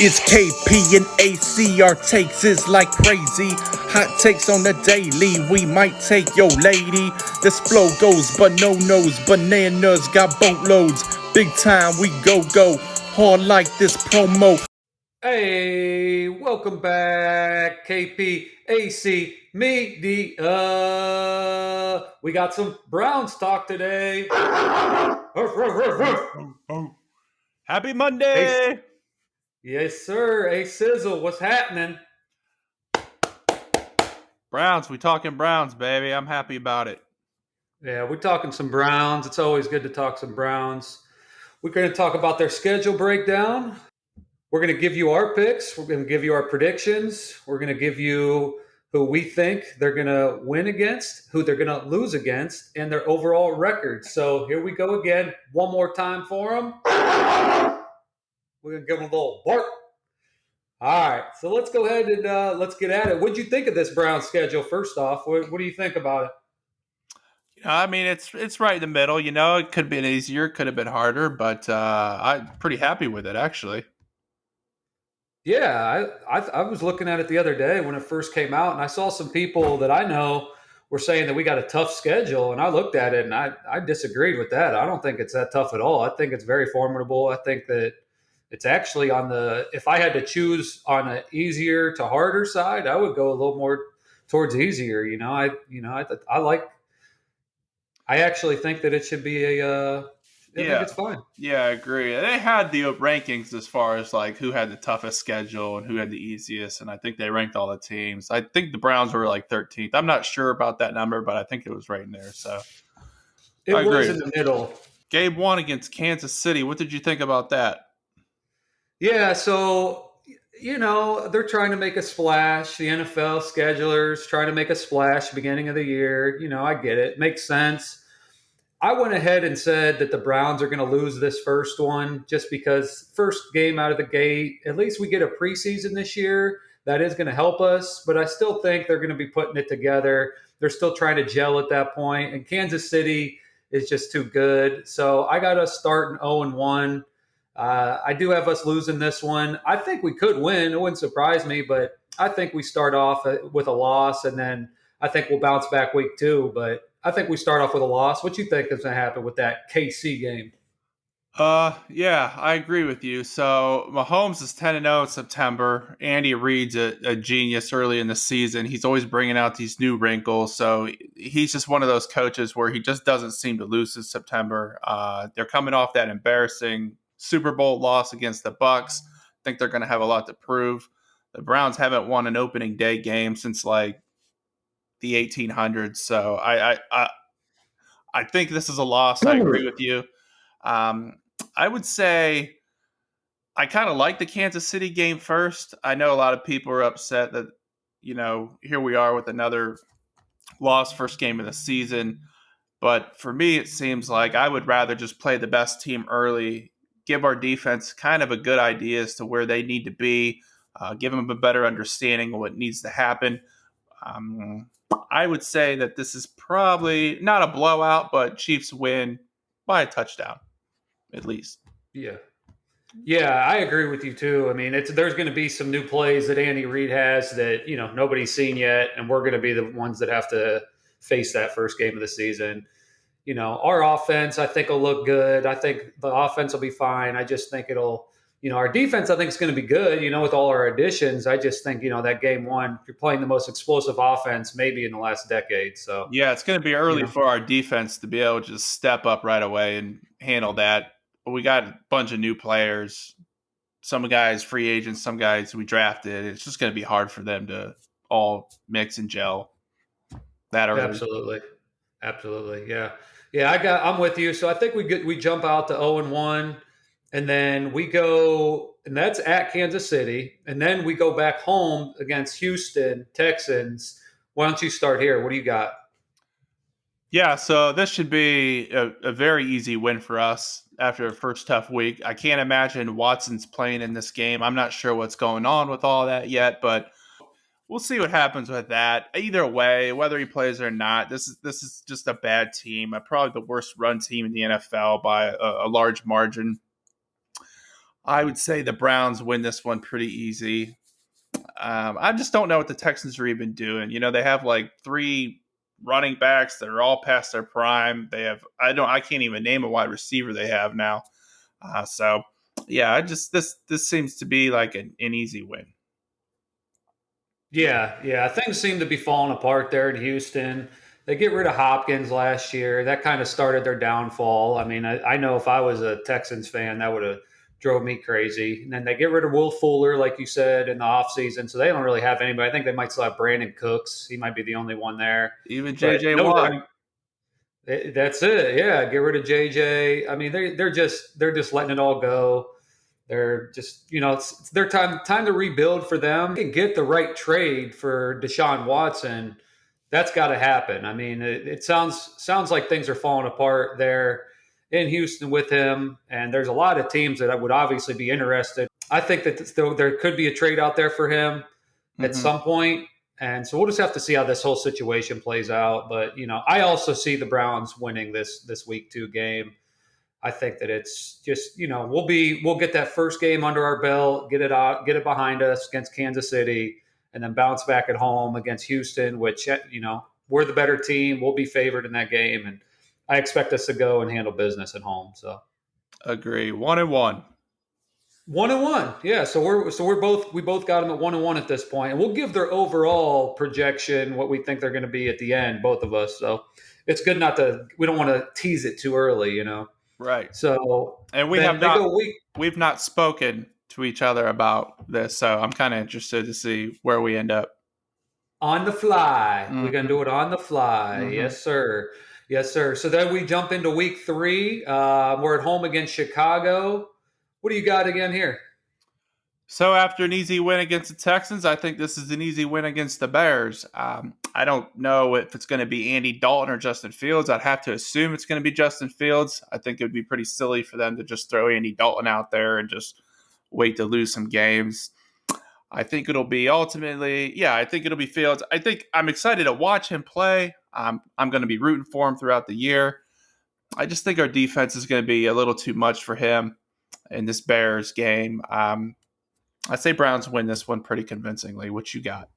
It's KP&AC, our takes is like crazy. Hot takes on the daily, we might take your lady. This flow goes bananas, bananas got boatloads. Big time, we go hard like this promo. Hey, welcome back, KP&AC Media. We got some Browns talk today. Ruff, ruff, ruff, Oh, ruff. oh, oh. Happy Hey, Monday! yes, sir. Hey, Sizzle, what's happening? Browns, we talking Browns, baby. I'm happy about it. Yeah, we're talking some Browns. It's always good to talk some Browns. We're going to talk about their schedule breakdown. We're going to give you our picks. We're going to give you our predictions. We're going to give you who we think they're going to win against, who they're going to lose against, and their overall record. So here we go again. One more time for them. We're going to give them a little bark. All right. So let's go ahead and let's get at it. What'd you think of this Brown schedule, first off? What do you think about it? I mean, it's right in the middle. It could have been easier, could have been harder, but I'm pretty happy with it, actually. Yeah, I was looking at it the other day when it first came out, and I saw some people that I know were saying that we got a tough schedule, and I looked at it and I disagreed with that. I don't think it's that tough at all. I think it's very formidable. I think that it's actually on the if I had to choose on an easier to harder side, I would go a little more towards easier. I actually think that it should be I think Yeah, it's fine. yeah, I agree. They had the rankings as far as like who had the toughest schedule and who had the easiest, and I think they ranked all the teams. I think the Browns were like 13th. I'm not sure about that number, but I think it was right in there. So I It was agree. in the middle. Game one against Kansas City. What did you think about that? Yeah, so they're trying to make a splash. The NFL schedulers trying to make a splash beginning of the year. I get it. Makes sense. I went ahead and said that the Browns are going to lose this first one just because first game out of the gate, at least we get a preseason this year. That is going to help us, but I still think they're going to be putting it together. They're still trying to gel at that point, and Kansas City is just too good. So I got us starting 0-1. I do have us losing this one. I think we could win. It wouldn't surprise me, but I think we start off with a loss, and then I think we'll bounce back week two. But I think we start off with a loss. What you think is going to happen with that KC game? Yeah, I agree with you. So Mahomes is 10-0 in September. Andy Reid's a genius early in the season. He's always bringing out these new wrinkles. So he's just one of those coaches where he just doesn't seem to lose in September. They're coming off that embarrassing Super Bowl loss against the Bucks. I think they're going to have a lot to prove. The Browns haven't won an opening day game since like the 1800s. So I think this is a loss. I agree with you. Um, I would say I kind of like the Kansas City game first. I know a lot of people are upset that, here we are with another loss first game of the season. But for me, it seems like I would rather just play the best team early, give our defense kind of a good idea as to where they need to be, give them a better understanding of what needs to happen. Um, I would say that this is probably not a blowout, but Chiefs win by a touchdown, at least. Yeah. Yeah, I agree with you too. I mean, there's going to be some new plays that Andy Reid has that nobody's seen yet, and we're going to be the ones that have to face that first game of the season. Our offense, I think, will look good. I think the offense will be fine. I just think our defense, I think, is going to be good, with all our additions. I just think, that game one, you're playing the most explosive offense maybe in the last decade. So, Yeah, it's going to be you early know, for our defense to be able to just step up right away and handle that. But we got a bunch of new players. Some guys free agents, some guys we drafted. It's just going to be hard for them to all mix and gel that early. absolutely. Absolutely. Yeah. Yeah, I'm with you. So I think we jump out to 0-1, and then we go, and that's at Kansas City, and then we go back home against Houston Texans. Why don't you start here? What do you got? Yeah, so this should be a very easy win for us after a first tough week. I can't imagine Watson's playing in this game. I'm not sure what's going on with all that yet, but we'll see what happens with that. Either way, whether he plays or not, this is just a bad team. Probably the worst run team in the NFL by a large margin. I would say the Browns win this one pretty easy. I just don't know what the Texans are even doing. They have like three running backs that are all past their prime. They have I can't even name a wide receiver they have now. So yeah, I just this seems to be like an easy win. Yeah. Things seem to be falling apart there in Houston. They get rid of Hopkins last year. That kind of started their downfall. I mean, I know if I was a Texans fan, that would have drove me crazy. And then they get rid of Will Fuller, like you said, in the offseason. So they don't really have anybody. I think they might still have Brandon Cooks. He might be the only one there. Even But JJ no, Watt. that's it. Yeah, get rid of JJ. I mean, they're just letting it all go. They're just, it's their time to rebuild for them. They can get the right trade for Deshaun Watson. That's got to happen. I mean, it sounds like things are falling apart there in Houston with him, and there's a lot of teams that would obviously be interested. I think that there could be a trade out there for him at Mm-hmm. some point, and so we'll just have to see how this whole situation plays out. But I also see the Browns winning this week 2 game. I think that it's just we'll get that first game under our belt, get it behind us against Kansas City, and then bounce back at home against Houston, which we're the better team. We'll be favored in that game, and I expect us to go and handle business at home. So Agree. 1-1. 1-1, yeah. So we both got them at 1-1 at this point, and we'll give their overall projection what we think they're going to be at the end, both of us. So it's good we don't want to tease it too early. Right. So And then they go week. we've not spoken to each other about this, so I'm kind of interested to see where we end up. On the fly. Mm-hmm. We're going to do it on the fly. Mm-hmm. Yes, sir. Yes, sir. So then we jump into week 3. We're at home against Chicago. What do you got again here? So after an easy win against the Texans, I think this is an easy win against the Bears. I don't know if it's going to be Andy Dalton or Justin Fields. I'd have to assume it's going to be Justin Fields. I think it would be pretty silly for them to just throw Andy Dalton out there and just wait to lose some games. I think it'll be I think it'll be Fields. I think I'm excited to watch him play. I'm going to be rooting for him throughout the year. I just think our defense is going to be a little too much for him in this Bears game. I'd say Browns win this one pretty convincingly. What you got?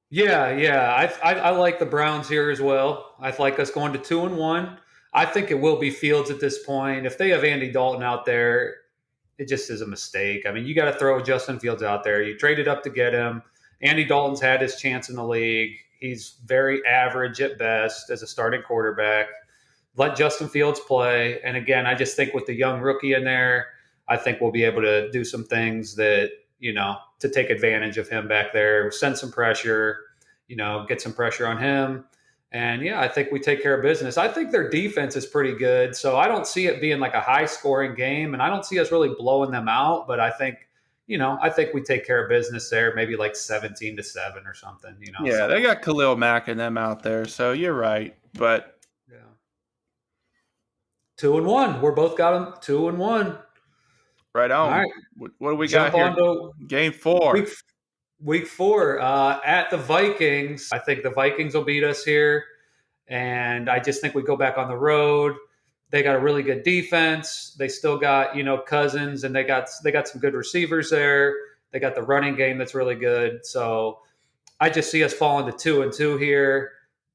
Yeah. I like the Browns here as well. I like us going to 2-1. I think it will be Fields at this point. If they have Andy Dalton out there, it just is a mistake. I mean, you got to throw Justin Fields out there. You traded up to get him. Andy Dalton's had his chance in the league. He's very average at best as a starting quarterback. Let Justin Fields play. And again, I just think with the young rookie in there, I think we'll be able to do some things that, to take advantage of him back there, send some pressure, get some pressure on him. And yeah, I think we take care of business. I think their defense is pretty good. So I don't see it being like a high scoring game, and I don't see us really blowing them out. But I think we take care of business there, maybe like 17-7 or something. Yeah, they got Khalil Mack and them out there, so you're right. But yeah, 2-1. We're both got them 2-1. right on. All right, What do we jump got here? on to Game 4. Week 4 at the Vikings. I think the Vikings will beat us here, and I just think we go back on the road. They got a really good defense. They still got Cousins, and they got some good receivers there. They got the running game that's really good. So I just see us falling to 2-2 here.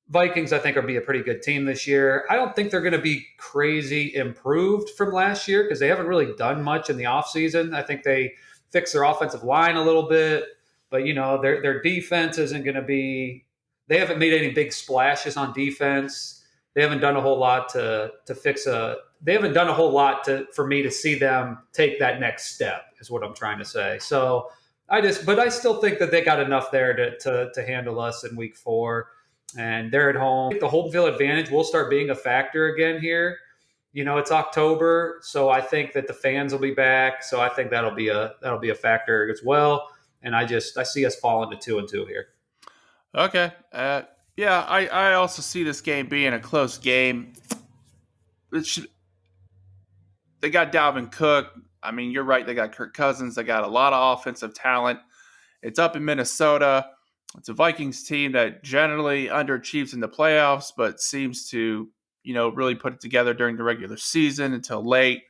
Vikings, I think, will be a pretty good team this year. I don't think they're going to be crazy improved from last year because they haven't really done much in the offseason. I think they fixed their offensive line a little bit, but their defense isn't going to be. They haven't made any big splashes on defense. They haven't done a whole lot to fix a. They haven't done a whole lot for me to see them take that next step. Is what I'm trying to say. So but I still think that they got enough there to handle us in week 4. And they're at home. The home field advantage will start being a factor again here. It's October, so I think that the fans will be back. So I think that'll be a factor as well. And I see us falling to 2-2 here. Okay. Yeah, I also see this game being a close game. They got Dalvin Cook. I mean, you're right. They got Kirk Cousins. They got a lot of offensive talent. It's up in Minnesota. It's a Vikings team that generally underachieves in the playoffs, but seems to, really put it together during the regular season until late.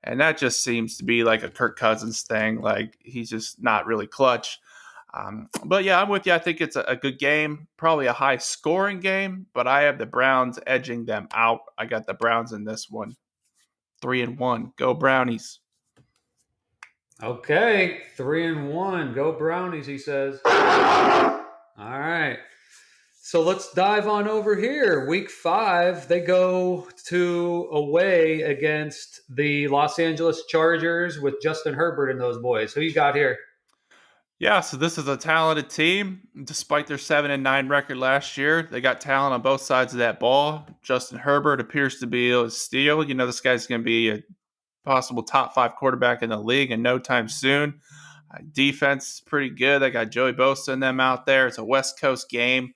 And that just seems to be like a Kirk Cousins thing. Like he's just not really clutch. But yeah, I'm with you. I think it's a good game, probably a high scoring game, but I have the Browns edging them out. I got the Browns in this one. 3-1. Go Brownies. Okay, 3-1. Go Brownies, he says. All right. So let's dive on over here. Week 5, they go to away against the Los Angeles Chargers with Justin Herbert and those boys. Who you got here? Yeah, so this is a talented team. Despite their 7-9 record last year, they got talent on both sides of that ball. Justin Herbert appears to be a steal. You know, this guy's going to be a possible top 5 quarterback in the league in no time soon. Defense is pretty good. They got Joey Bosa and them out there. It's a West Coast game.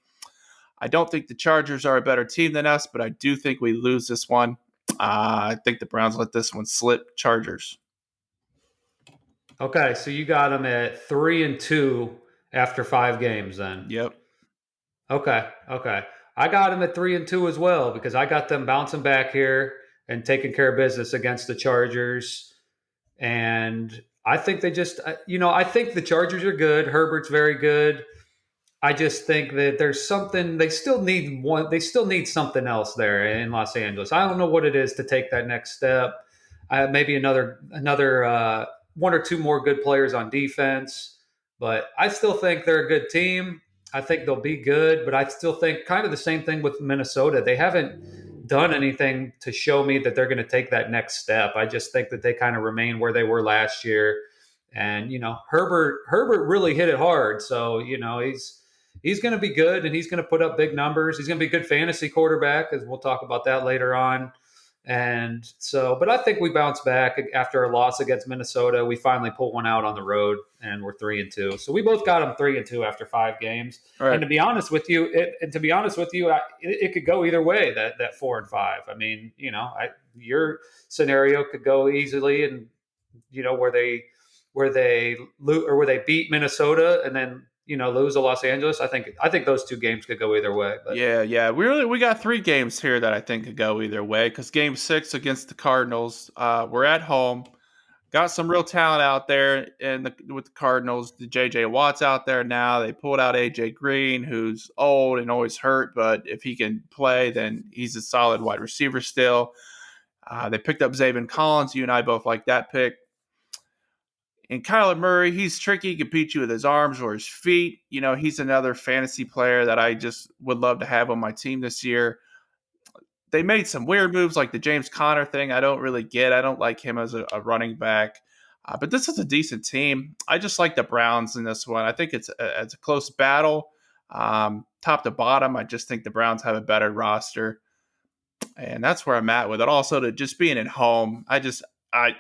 I don't think the Chargers are a better team than us, but I do think we lose this one. I think the Browns let this one slip. Chargers. Okay, so you got them at 3-2 after 5 games then. Yep. Okay. I got them at 3-2 as well because I got them bouncing back here and taking care of business against the Chargers. And I think they just, I think the Chargers are good. Herbert's very good. I just think that there's something they still need one. They still need something else there in Los Angeles. I don't know what it is to take that next step. Maybe another 1 or 2 more good players on defense, but I still think they're a good team. I think they'll be good, but I still think kind of the same thing with Minnesota. They haven't done anything to show me that they're going to take that next step. I just think that they kind of remain where they were last year. And Herbert really hit it hard. So he's going to be good and he's going to put up big numbers. He's going to be a good fantasy quarterback, as we'll talk about that later on. And so, but I think we bounce back after a loss against Minnesota. We finally pull one out on the road and we're 3-2. So we both got them 3-2 after 5 games. Right. And to be honest with you, it could go either way, that 4-5. I mean, your scenario could go easily and, where they beat Minnesota and then lose to Los Angeles. I think those 2 games could go either way. But. Yeah. We got 3 games here that I think could go either way. Because Game 6 against the Cardinals, we're at home. Got some real talent out there with the Cardinals. The J.J. Watt's out there now. They pulled out A.J. Green, who's old and always hurt, but if he can play, then he's a solid wide receiver still. They picked up Zaven Collins. You and I both like that pick. And Kyler Murray, he's tricky. He can beat you with his arms or his feet. He's another fantasy player that I just would love to have on my team this year. They made some weird moves like the James Conner thing. I don't really get. I don't like him as a running back. But this is a decent team. I just like the Browns in this one. I think it's a close battle. Top to bottom, I just think the Browns have a better roster. And that's where I'm at with it. Also, to just being at home,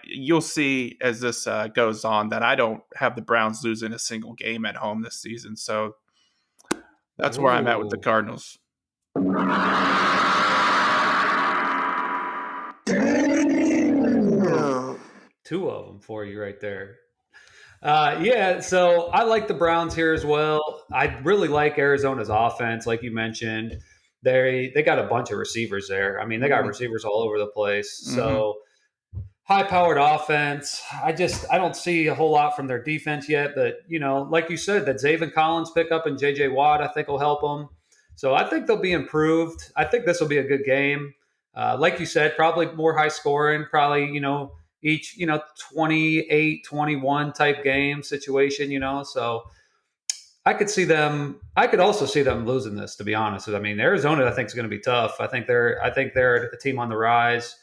you'll see as this goes on that I don't have the Browns losing a single game at home this season. So that's where I'm at with the Cardinals. Damn. 2 of them for you right there. So I like the Browns here as well. I really like Arizona's offense, like you mentioned. They got a bunch of receivers there. I mean, they got receivers all over the place. So high-powered offense. I don't see a whole lot from their defense yet, but like you said, that Zaven Collins pickup and J.J. Watt, I think will help them. So I think they'll be improved. I think this will be a good game. Like you said, probably more high scoring. Probably each 28-21 type game situation. So I could also see them losing this. To be honest, I mean Arizona, I think is going to be tough. I think they're a team on the rise.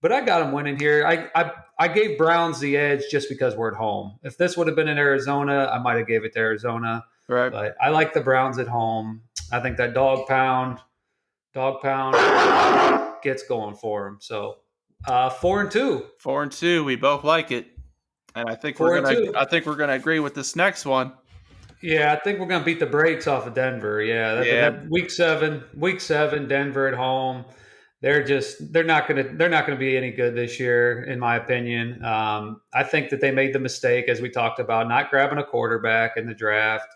But I got them winning here. I gave Browns the edge just because we're at home. If this would have been in Arizona, I might have gave it to Arizona. Right. But I like the Browns at home. I think that dog pound gets going for them. So 4-2. 4-2. We both like it, and I think we're gonna agree with this next one. Yeah, I think we're gonna beat the brakes off of Denver. That week 7, Denver at home. They're not gonna be any good this year, in my opinion. I think that they made the mistake, as we talked about, not grabbing a quarterback in the draft.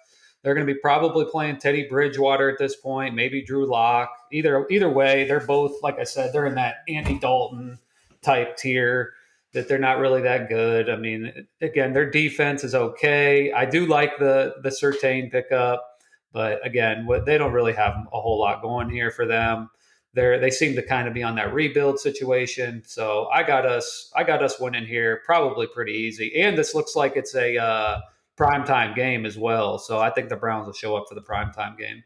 They're going to be probably playing Teddy Bridgewater at this point, maybe Drew Lock. Either way, they're both, like I said, they're in that Andy Dalton type tier. that they're not really that good. I mean, again, their defense is okay. I do like the Surtain pickup, but again, what they don't really have a whole lot going here for them. They seem to kind of be on that rebuild situation. So I got us winning here probably pretty easy. And this looks like it's a primetime game as well. So I think the Browns will show up for the primetime game.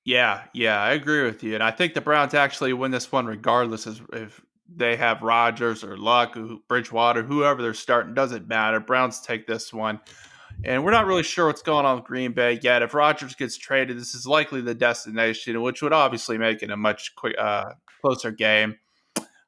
Yeah, I agree with you, and I think the Browns actually win this one regardless as if they have Rodgers or Luck or Bridgewater, whoever they're starting, doesn't matter. Browns take this one. And we're not really sure what's going on with Green Bay yet. If Rodgers gets traded, this is likely the destination, which would obviously make it a much closer game.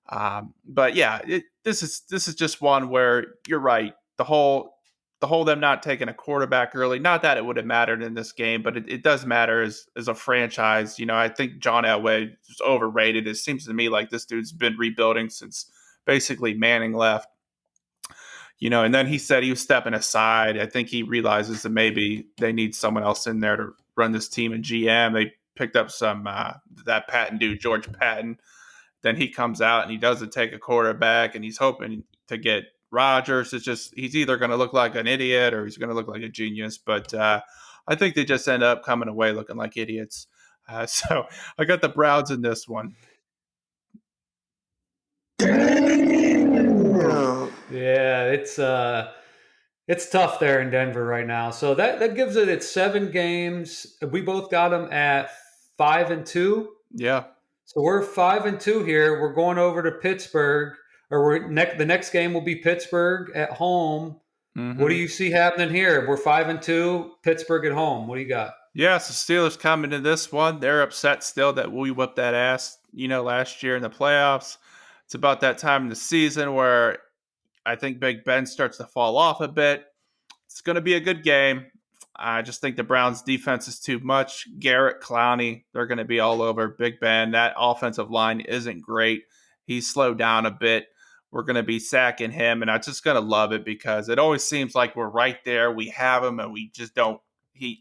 But yeah, this is just one where you're right. The whole them not taking a quarterback early, not that it would have mattered in this game, but it does matter as a franchise. I think John Elway is overrated. It seems to me like this dude's been rebuilding since basically Manning left. And then he said he was stepping aside. I think he realizes that maybe they need someone else in there to run this team and GM. They picked up some that Patton dude, George Patton. Then he comes out and he doesn't take a quarterback, and he's hoping to get Rodgers. It's just he's either going to look like an idiot or he's going to look like a genius. But I think they just end up coming away looking like idiots. So I got the Browns in this one. Yeah, it's tough there in Denver right now. So that gives it its 7 games. We both got them at 5-2. Yeah. So we're 5-2 here. We're going over to Pittsburgh, or the next game will be Pittsburgh at home. Mm-hmm. What do you see happening here? We're 5-2, Pittsburgh at home. What do you got? Yeah, so Steelers coming to this one. They're upset still that we whipped that ass, last year in the playoffs. It's about that time in the season where I think Big Ben starts to fall off a bit. It's going to be a good game. I just think the Browns' defense is too much. Garrett, Clowney, they're going to be all over Big Ben. That offensive line isn't great. He's slowed down a bit. We're going to be sacking him, and I'm just going to love it because it always seems like we're right there. We have him, and we just don't.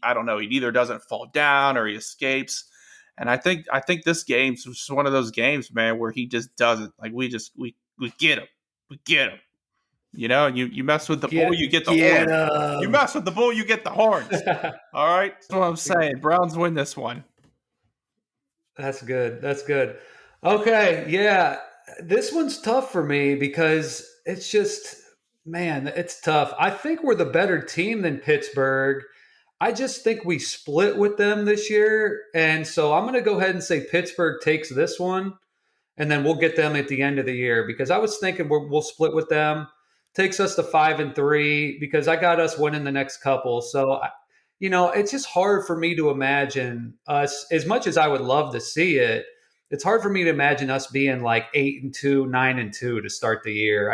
I don't know. He either doesn't fall down or he escapes. And I think this game's just one of those games, man, where he just doesn't. Like we get him. We get him. You mess with the bull, you get the horns. You mess with the bull, you get the horns. All right? That's what I'm saying. Browns win this one. That's good. That's good. Okay, yeah. This one's tough for me because it's just, man, it's tough. I think we're the better team than Pittsburgh. I just think we split with them this year. And so I'm going to go ahead and say Pittsburgh takes this one, and then we'll get them at the end of the year because I was thinking we'll split with them. Takes us to 5-3 because I got us winning the next couple. So, it's just hard for me to imagine us, as much as I would love to see it. It's hard for me to imagine us being like 8-2, 9-2 to start the year.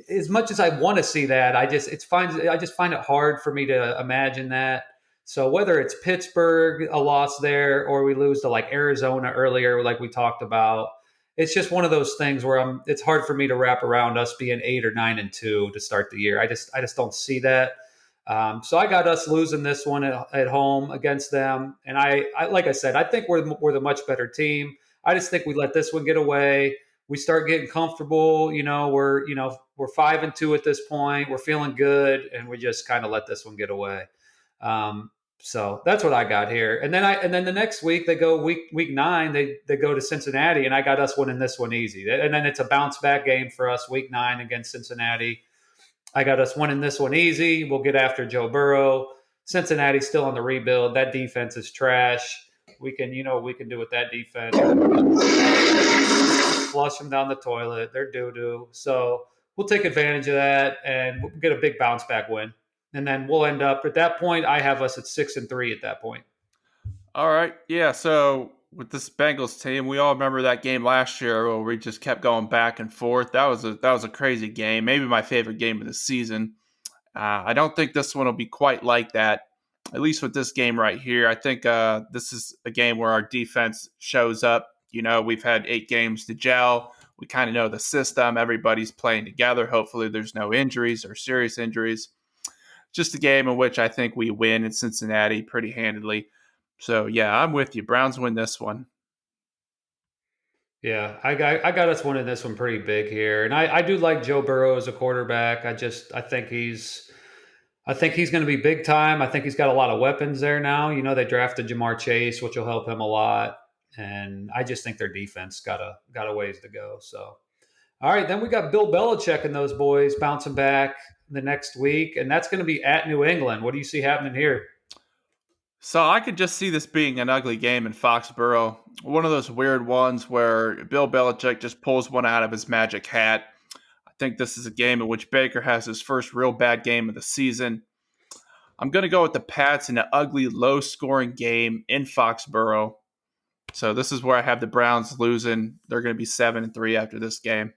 As much as I want to see that, I just find it hard for me to imagine that. So whether it's Pittsburgh, a loss there, or we lose to like Arizona earlier, like we talked about, it's just one of those things where it's hard for me to wrap around us being 8 or 9-2 to start the year. I just don't see that. So I got us losing this one at home against them. And I like I said, I think we're the much better team. I just think we let this one get away. We start getting comfortable. We're 5-2 at this point. We're feeling good, and we just kind of let this one get away. So that's what I got here. And then the next week they go week 9, they go to Cincinnati, and I got us winning this one easy. And then it's a bounce back game for us week 9 against Cincinnati. I got us winning this one easy. We'll get after Joe Burrow. Cincinnati's still on the rebuild. That defense is trash. We can do with that defense. Flush them down the toilet. They're doo-doo. So we'll take advantage of that, and we'll get a big bounce back win. And then we'll end up at that point. I have us at 6-3 at that point. All right. Yeah. So with this Bengals team, we all remember that game last year where we just kept going back and forth. That was a crazy game. Maybe my favorite game of the season. I don't think this one will be quite like that. At least with this game right here, I think this is a game where our defense shows up. We've had 8 games to gel. We kind of know the system. Everybody's playing together. Hopefully there's no injuries or serious injuries. Just a game in which I think we win in Cincinnati pretty handily. So, yeah, I'm with you. Browns win this one. Yeah, I got us winning this one pretty big here, and I do like Joe Burrow as a quarterback. I think he's going to be big time. I think he's got a lot of weapons there now. They drafted Jamar Chase, which will help him a lot, and I just think their defense got a ways to go. So, all right, then we got Bill Belichick and those boys bouncing back the next week, and that's going to be at New England. What do you see happening here? So I could just see this being an ugly game in Foxborough. One of those weird ones where Bill Belichick just pulls one out of his magic hat. I think this is a game in which Baker has his first real bad game of the season. I'm going to go with the Pats in an ugly, low scoring game in Foxborough. So this is where I have the Browns losing. They're going to be 7-3 after this game.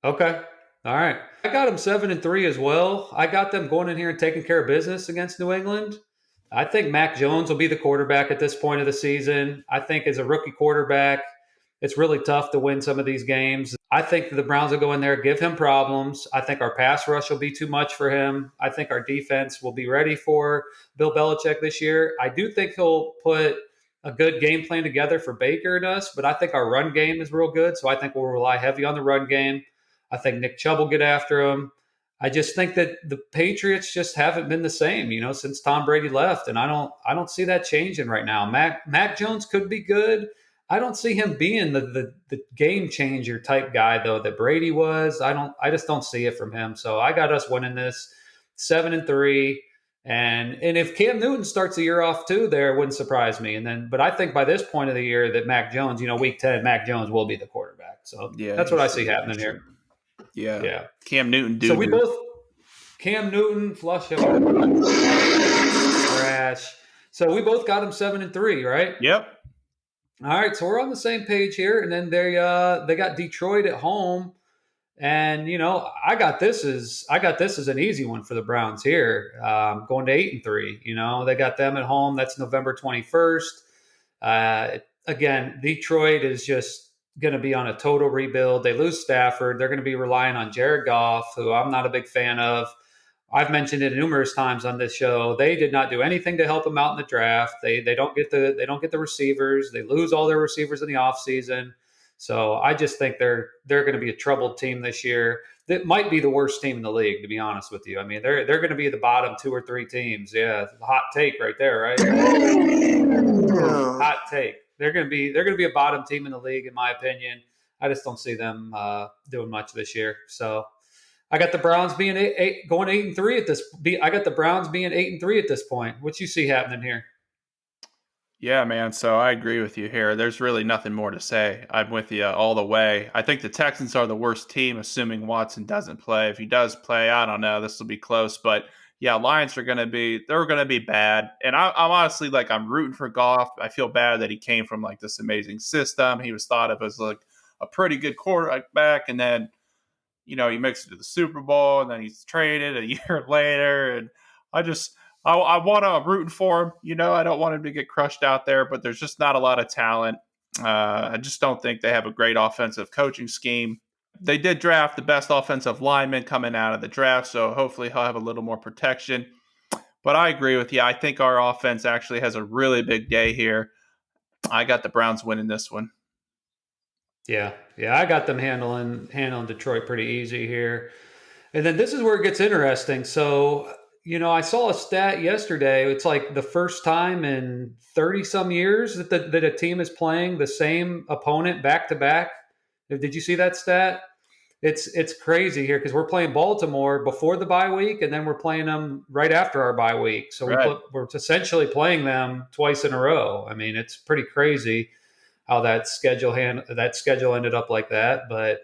Okay. All right. I got them 7-3 as well. I got them going in here and taking care of business against New England. I think Mac Jones will be the quarterback at this point of the season. I think as a rookie quarterback, it's really tough to win some of these games. I think the Browns will go in there, give him problems. I think our pass rush will be too much for him. I think our defense will be ready for Bill Belichick this year. I do think he'll put a good game plan together for Baker and us, but I think our run game is real good. So I think we'll rely heavy on the run game. I think Nick Chubb will get after him. I just think that the Patriots just haven't been the same, since Tom Brady left, and I don't see that changing right now. Mac Jones could be good. I don't see him being the game changer type guy though that Brady was. I just don't see it from him. So I got us winning this 7-3. And if Cam Newton starts the year off too, there it wouldn't surprise me. But I think by this point of the year that Mac Jones, week 10, Mac Jones will be the quarterback. So Yeah, that's what I see happening here. Yeah. Yeah. Cam Newton, So we dude. both Cam Newton flush him trash. So we both got him 7-3, right? Yep. All right, so we're on the same page here. And then they got Detroit at home, and I got this as an easy one for the Browns here, going to 8-3. They got them at home. That's November 21st. Again, Detroit is just going to be on a total rebuild. They lose Stafford. They're going to be relying on Jared Goff, who I'm not a big fan of. I've mentioned it numerous times on this show. They did not do anything to help him out in the draft. They don't get the receivers. They lose all their receivers in the offseason. So I just think they're going to be a troubled team this year. That might be the worst team in the league, to be honest with you. I mean, they're going to be the bottom two or three teams. Yeah, hot take right there, right? Hot take. They're going to be a bottom team in the league, in my opinion. I just don't see them doing much this year. So I got the Browns being going 8-3 at this. I got the Browns being 8-3 at this point. What you see happening here? Yeah, man. So I agree with you here. There's really nothing more to say. I'm with you all the way. I think the Texans are the worst team, assuming Watson doesn't play. If he does play, I don't know. This will be close, but yeah, Lions are going to be bad. And I'm honestly like, I'm rooting for Goff. I feel bad that he came from like this amazing system. He was thought of as like a pretty good quarterback, and then he makes it to the Super Bowl, and then he's traded a year later, and I just. I want to. I'm rooting for him. I don't want him to get crushed out there, but there's just not a lot of talent. I just don't think they have a great offensive coaching scheme. They did draft the best offensive lineman coming out of the draft, so hopefully he'll have a little more protection. But I agree with you. I think our offense actually has a really big day here. I got the Browns winning this one. Yeah, I got them handling Detroit pretty easy here. And then this is where it gets interesting. So, I saw a stat yesterday. It's like the first time in 30 some years that a team is playing the same opponent back to back. Did you see that stat? It's crazy here because we're playing Baltimore before the bye week, and then we're playing them right after our bye week. So Right. we're essentially playing them twice in a row. I mean, it's pretty crazy how that schedule ended up like that. But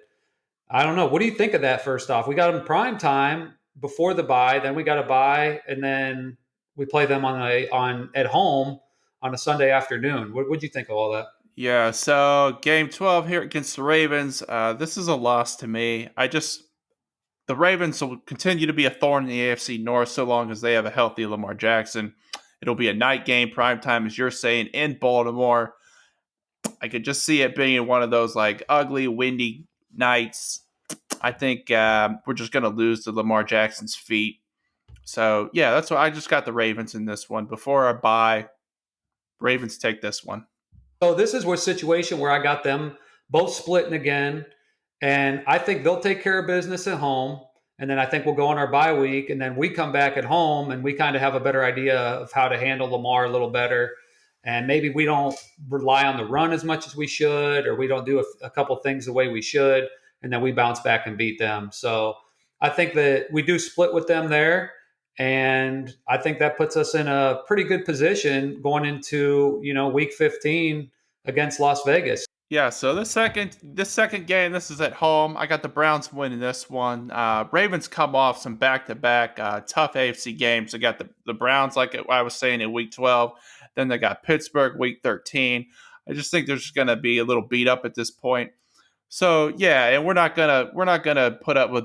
I don't know. What do you think of that? First off, we got them prime time before the bye, then we got a bye, and then we play them on at home on a Sunday afternoon. What would you think of all that? Yeah, so game 12 here against the Ravens. This is a loss to me. The Ravens will continue to be a thorn in the AFC North so long as they have a healthy Lamar Jackson. It'll be a night game, prime time, as you're saying, in Baltimore. I could just see it being one of those like ugly, windy nights. I think we're just going to lose to Lamar Jackson's feet. So, yeah, that's why I just got the Ravens in this one. Before our bye, Ravens take this one. So this is a situation where I got them both splitting again, and I think they'll take care of business at home. And then I think we'll go on our bye week, and then we come back at home, and we kind of have a better idea of how to handle Lamar a little better. And maybe we don't rely on the run as much as we should, or we don't do a couple things the way we should, and then we bounce back and beat them. So I think that we do split with them there. And I think that puts us in a pretty good position going into, week 15 against Las Vegas. Yeah, so this second game, this is at home. I got the Browns winning this one. Ravens come off some back-to-back tough AFC games. They got the Browns, like I was saying, in week 12. Then they got Pittsburgh week 13. I just think they're just gonna be a little beat up at this point. So yeah, and we're not gonna put up with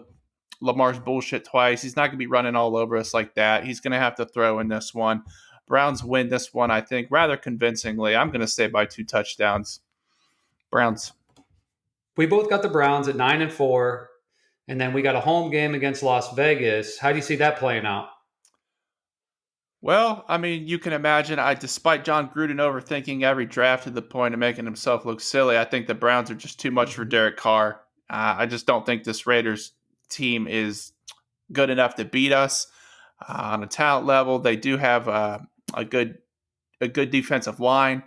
Lamar's bullshit twice. He's not gonna be running all over us like that. He's gonna have to throw in this one. Browns win this one, I think, rather convincingly. I'm gonna say by 2 touchdowns. Browns. We both got the Browns at 9-4, and then we got a home game against Las Vegas. How do you see that playing out? Well, I mean, you can imagine. Despite John Gruden overthinking every draft to the point of making himself look silly, I think the Browns are just too much for Derek Carr. I just don't think this Raiders team is good enough to beat us on a talent level. They do have a good defensive line,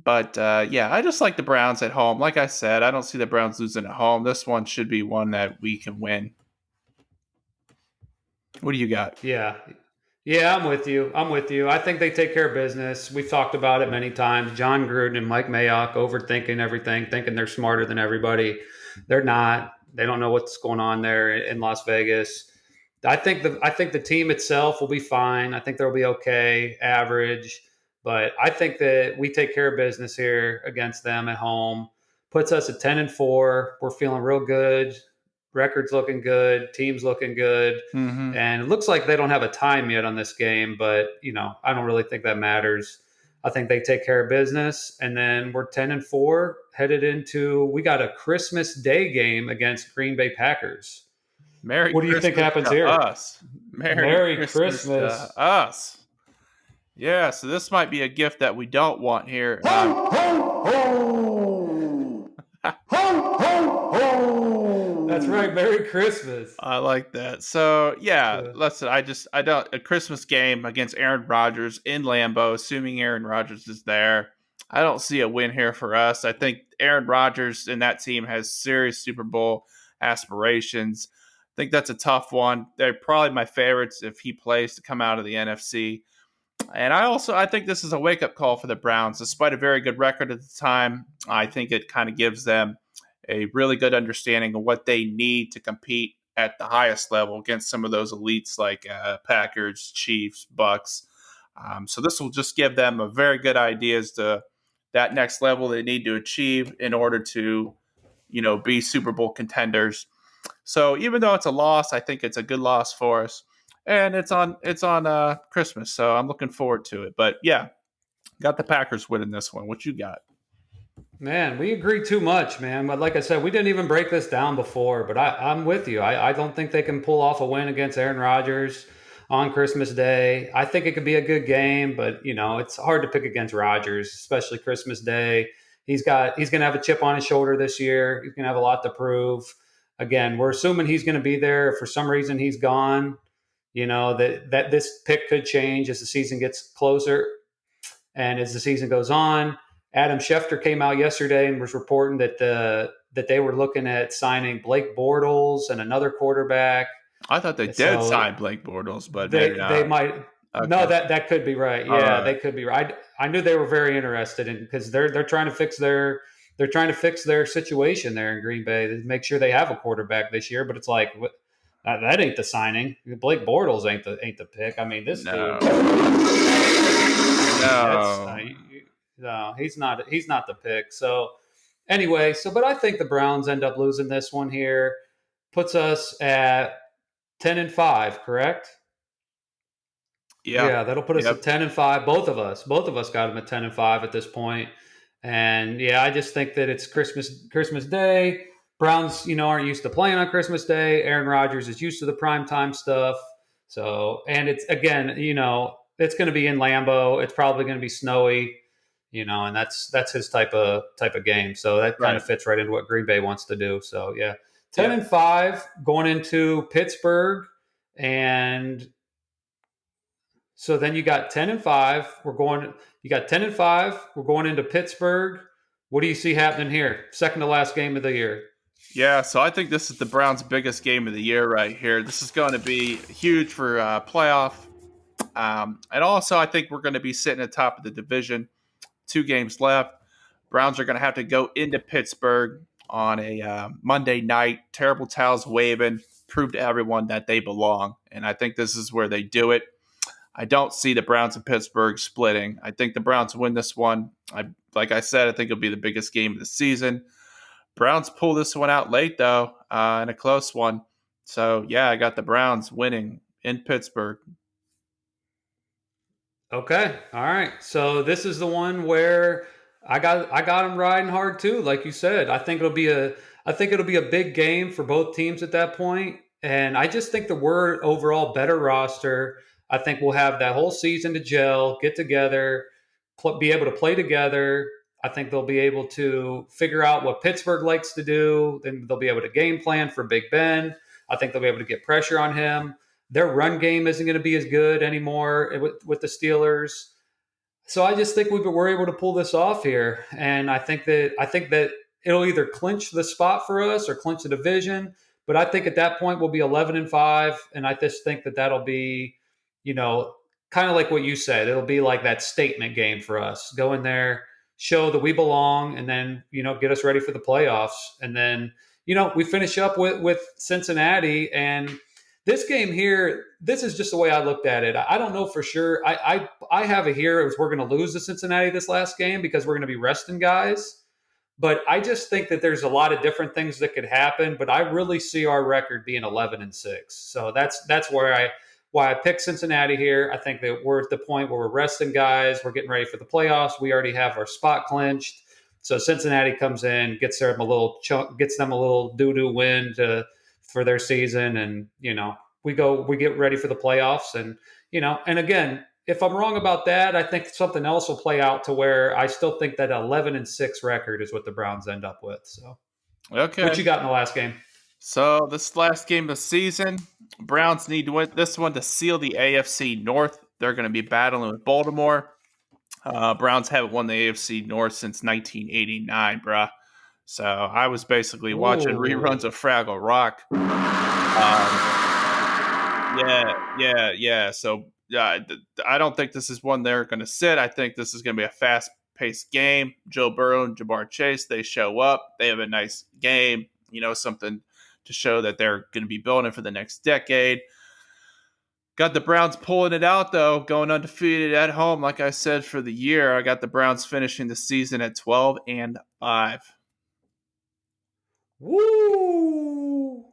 but yeah, I just like the Browns at home. Like I said, I don't see the Browns losing at home. This one should be one that we can win. What do you got? Yeah. Yeah, I'm with you. I'm with you. I think they take care of business. We've talked about it many times. John Gruden and Mike Mayock overthinking everything, thinking they're smarter than everybody. They're not. They don't know what's going on there in Las Vegas. I think the team itself will be fine. I think they'll be okay, average. But I think that we take care of business here against them at home. Puts us at 10-4. We're feeling real good. Record's looking good. Team's looking good. Mm-hmm. And it looks like they don't have a time yet on this game, but I don't really think that matters. I think they take care of business, and then we're 10-4 headed into. We got a Christmas Day game against Green Bay Packers. Merry What do you Christmas think happens to here? us. Merry Christmas. To us. Yeah, so this might be a gift that we don't want here. Ho, ho, ho! Ho, ho, ho! That's right. Merry Christmas. I like that. So yeah, Yeah. listen. I don't a Christmas game against Aaron Rodgers in Lambeau, assuming Aaron Rodgers is there. I don't see a win here for us. I think Aaron Rodgers and that team has serious Super Bowl aspirations. I think that's a tough one. They're probably my favorites if he plays to come out of the NFC. And I think this is a wake up call for the Browns. Despite a very good record at the time, I think it kind of gives them a really good understanding of what they need to compete at the highest level against some of those elites like Packers, Chiefs, Bucks. So this will just give them a very good idea as to that next level they need to achieve in order to, be Super Bowl contenders. So even though it's a loss, I think it's a good loss for us, and it's on Christmas. So I'm looking forward to it. But yeah, got the Packers winning this one. What you got? Man, we agree too much, man. But like I said, we didn't even break this down before. But I'm with you. I don't think they can pull off a win against Aaron Rodgers on Christmas Day. I think it could be a good game, but it's hard to pick against Rodgers, especially Christmas Day. He's going to have a chip on his shoulder this year. He's going to have a lot to prove. Again, we're assuming he's going to be there. If for some reason he's gone, that this pick could change as the season gets closer and as the season goes on. Adam Schefter came out yesterday and was reporting that they were looking at signing Blake Bortles and another quarterback. I thought they did sign Blake Bortles, but they might. Okay. No, that could be right. Yeah, right. They could be right. I knew they were very interested in because they're trying to fix their situation there in Green Bay to make sure they have a quarterback this year. But it's like that ain't the signing. Blake Bortles ain't the pick. I mean, this dude. No, he's not the pick. So anyway, but I think the Browns end up losing this one here. Puts us at 10-5, correct? Yeah, that'll put us at 10-5. Both of us got them at 10-5 at this point. And yeah, I just think that it's Christmas Day. Browns, aren't used to playing on Christmas Day. Aaron Rodgers is used to the primetime stuff. So, and it's again, it's going to be in Lambeau. It's probably going to be snowy. and that's his type of game. So that kind Right. of fits right into what Green Bay wants to do. So yeah, ten Yep. and five going into Pittsburgh, and so then you got 10 and 5. You got 10 and 5. We're going into Pittsburgh. What do you see happening here? Second to last game of the year. Yeah, so I think this is the Browns' biggest game of the year right here. This is going to be huge for playoff. And also, I think we're going to be sitting at the top of the division. 2 games left. Browns are going to have to go into Pittsburgh on a Monday night. Terrible towels waving, prove to everyone that they belong. And I think this is where they do it. I don't see the Browns and Pittsburgh splitting. I think the Browns win this one. Like I said, I think it'll be the biggest game of the season. Browns pull this one out late, though, in a close one. So, yeah, I got the Browns winning in Pittsburgh. Okay. All right. So this is the one where I got them riding hard too, like you said. I think it'll be a big game for both teams at that point, and I just think that we're overall better roster. I think we'll have that whole season to gel, get together, be able to play together. I think they'll be able to figure out what Pittsburgh likes to do. Then they'll be able to game plan for Big Ben. I think they'll be able to get pressure on him. Their run game isn't going to be as good anymore with the Steelers. So I just think we're able to pull this off here, and I think that it'll either clinch the spot for us or clinch the division. But I think at that point we'll be 11 and 5, and I just think that that'll be, you know, kind of like what you said. It'll be like that statement game for us. Go in there, show that we belong, and then get us ready for the playoffs. And then we finish up with Cincinnati, and this game here, this is just the way I looked at it. I don't know for sure. I have it here as we're going to lose to Cincinnati this last game because we're going to be resting guys. But I just think that there's a lot of different things that could happen. But I really see our record being 11-6. So that's why I picked Cincinnati here. I think that we're at the point where we're resting guys. We're getting ready for the playoffs. We already have our spot clinched. So Cincinnati comes in, gets them a little doo doo win for their season, and we get ready for the playoffs, and again, if I'm wrong about that, I think something else will play out to where I still think that 11-6 record is what the Browns end up with. So what Okay. you got in the last game? So, this last game of the season, Browns need to win this one to seal the AFC North. They're going to be battling with Baltimore. Browns haven't won the AFC North since 1989, bruh. So, I was basically watching reruns of Fraggle Rock. Yeah. So I don't think this is one they're going to sit. I think this is going to be a fast-paced game. Joe Burrow and Jamar Chase, they show up. They have a nice game, something to show that they're going to be building for the next decade. Got the Browns pulling it out, though, going undefeated at home, like I said, for the year. I got the Browns finishing the season at 12-5. Woo!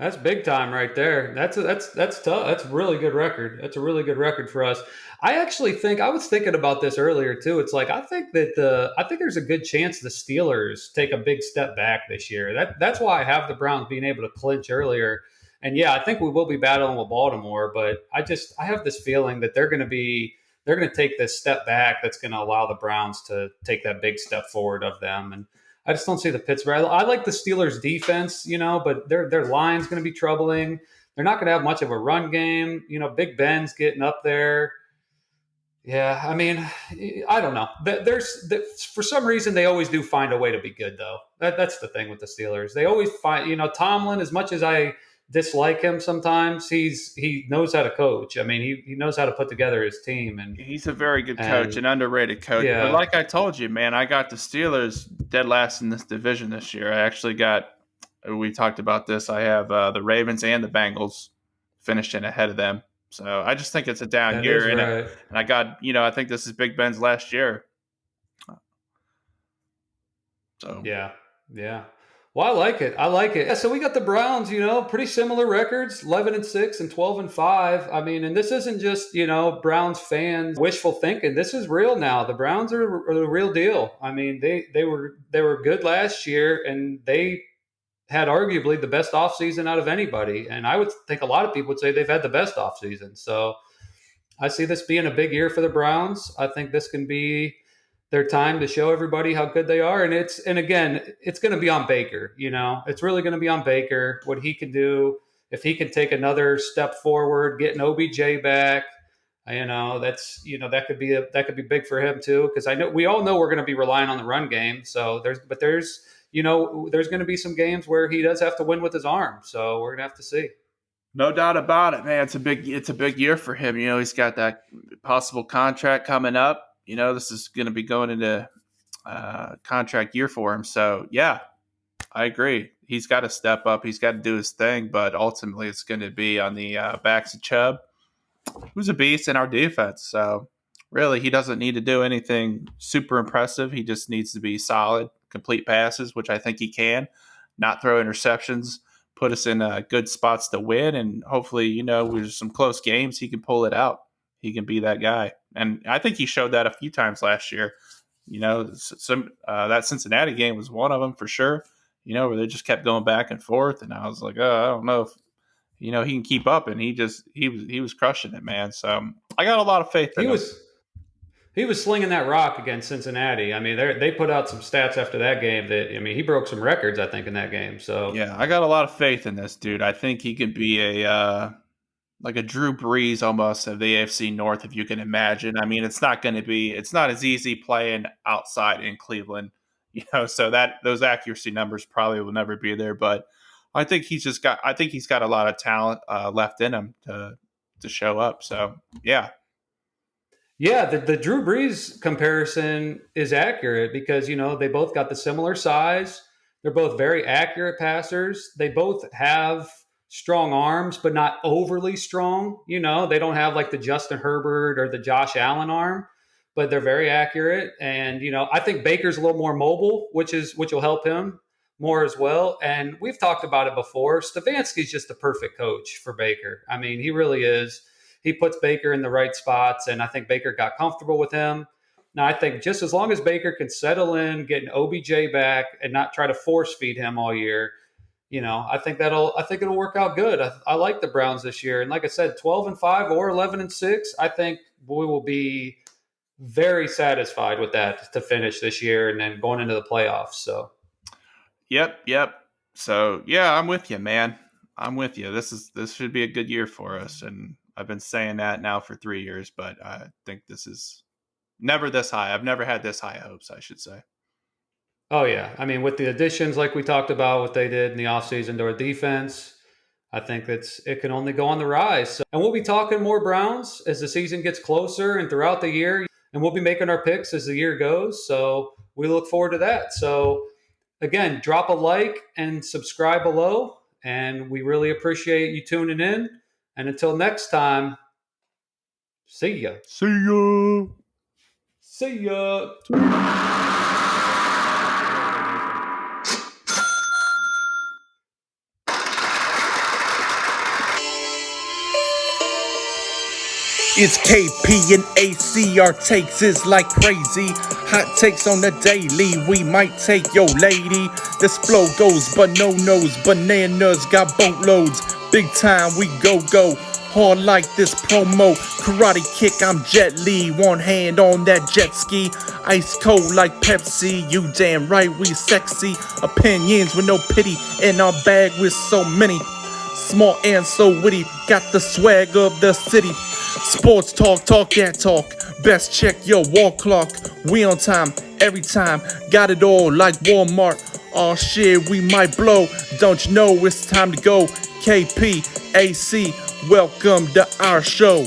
That's big time right there. That's tough. That's a really good record. That's a really good record for us. I actually think I was thinking about this earlier too. It's like I think there's a good chance the Steelers take a big step back this year. That's why I have the Browns being able to clinch earlier. And yeah, I think we will be battling with Baltimore, but I have this feeling that they're going to take this step back that's going to allow the Browns to take that big step forward of them. And I just don't see the Pittsburgh. I like the Steelers' defense, but their line's going to be troubling. They're not going to have much of a run game. Big Ben's getting up there. Yeah, I mean, I don't know. For some reason they always do find a way to be good, though. That's the thing with the Steelers. They always find, Tomlin. As much as I dislike him sometimes, he knows how to coach. I mean, he knows how to put together his team, and He's a very good coach, an underrated coach. Yeah. But like I told you, man, I got the Steelers dead last in this division this year. I actually we talked about this. I have the Ravens and the Bengals finishing ahead of them. So I just think it's a down That year. is right. And I got, I think this is Big Ben's last year. So Yeah. Well, I like it. Yeah, so we got the Browns, pretty similar records, 11-6 and 12-5. I mean, and this isn't just, Browns fans wishful thinking. This is real now. The Browns are the real deal. I mean, they were good last year, and they had arguably the best offseason out of anybody. And I would think a lot of people would say they've had the best offseason. So I see this being a big year for the Browns. I think this can be their time to show everybody how good they are. And again, it's going to be on Baker. It's really going to be on Baker, what he can do. If he can take another step forward, getting OBJ back, that could be big for him too. Because we all know we're going to be relying on the run game. So there's going to be some games where he does have to win with his arm. So we're going to have to see. No doubt about it, man. It's a big year for him. He's got that possible contract coming up. This is going to be going into contract year for him. So yeah, I agree. He's got to step up. He's got to do his thing. But ultimately, it's going to be on the backs of Chubb, who's a beast in our defense. So really, he doesn't need to do anything super impressive. He just needs to be solid, complete passes, which I think he can, not throw interceptions, put us in good spots to win. And hopefully, with some close games, he can pull it out. He can be that guy. And I think he showed that a few times last year. That Cincinnati game was one of them for sure, where they just kept going back and forth. And I was like, oh, I don't know if, he can keep up. And he was crushing it, man. So I got a lot of faith in him. He was slinging that rock against Cincinnati. I mean, they put out some stats after that game he broke some records, I think, in that game. So yeah, I got a lot of faith in this dude. I think he could be like a Drew Brees almost of the AFC North, if you can imagine. I mean, it's not as easy playing outside in Cleveland, so that those accuracy numbers probably will never be there. But I think he's got a lot of talent left in him to show up. So yeah. Yeah, the Drew Brees comparison is accurate because they both got the similar size. They're both very accurate passers. They both have strong arms, but not overly strong. They don't have like the Justin Herbert or the Josh Allen arm, but they're very accurate. And I think Baker's a little more mobile, which will help him more as well. And we've talked about it before. Stefanski's just the perfect coach for Baker. I mean, he really is. He puts Baker in the right spots, and I think Baker got comfortable with him. Now, I think just as long as Baker can settle in, get an OBJ back, and not try to force feed him all year, I think it'll work out good. I like the Browns this year, and like I said, 12-5 or 11-6, I think we will be very satisfied with that to finish this year, and then going into the playoffs. So, yep. So yeah, I'm with you, man. I'm with you. This should be a good year for us, and I've been saying that now for 3 years, but I think this is never this high. I've never had this high hopes, I should say. Oh, yeah. I mean, with the additions like we talked about, what they did in the offseason to our defense, I think it can only go on the rise. And we'll be talking more Browns as the season gets closer and throughout the year, and we'll be making our picks as the year goes. So we look forward to that. So again, drop a like and subscribe below, and we really appreciate you tuning in. And until next time, see ya. See ya. See ya. It's KP&AC, our takes is like crazy. Hot takes on the daily, we might take your lady. This flow goes but no nose, bananas got boatloads. Big time we go hard like this promo. Karate kick, I'm Jet Li, one hand on that jet ski. Ice cold like Pepsi, you damn right we sexy. Opinions with no pity, in our bag with so many. Smart and so witty, got the swag of the city. Sports talk that talk. Best check your wall clock. We on time, every time. Got it all like Walmart. Aw shit, we might blow. Don't you know it's time to go? KP&AC, welcome to our show.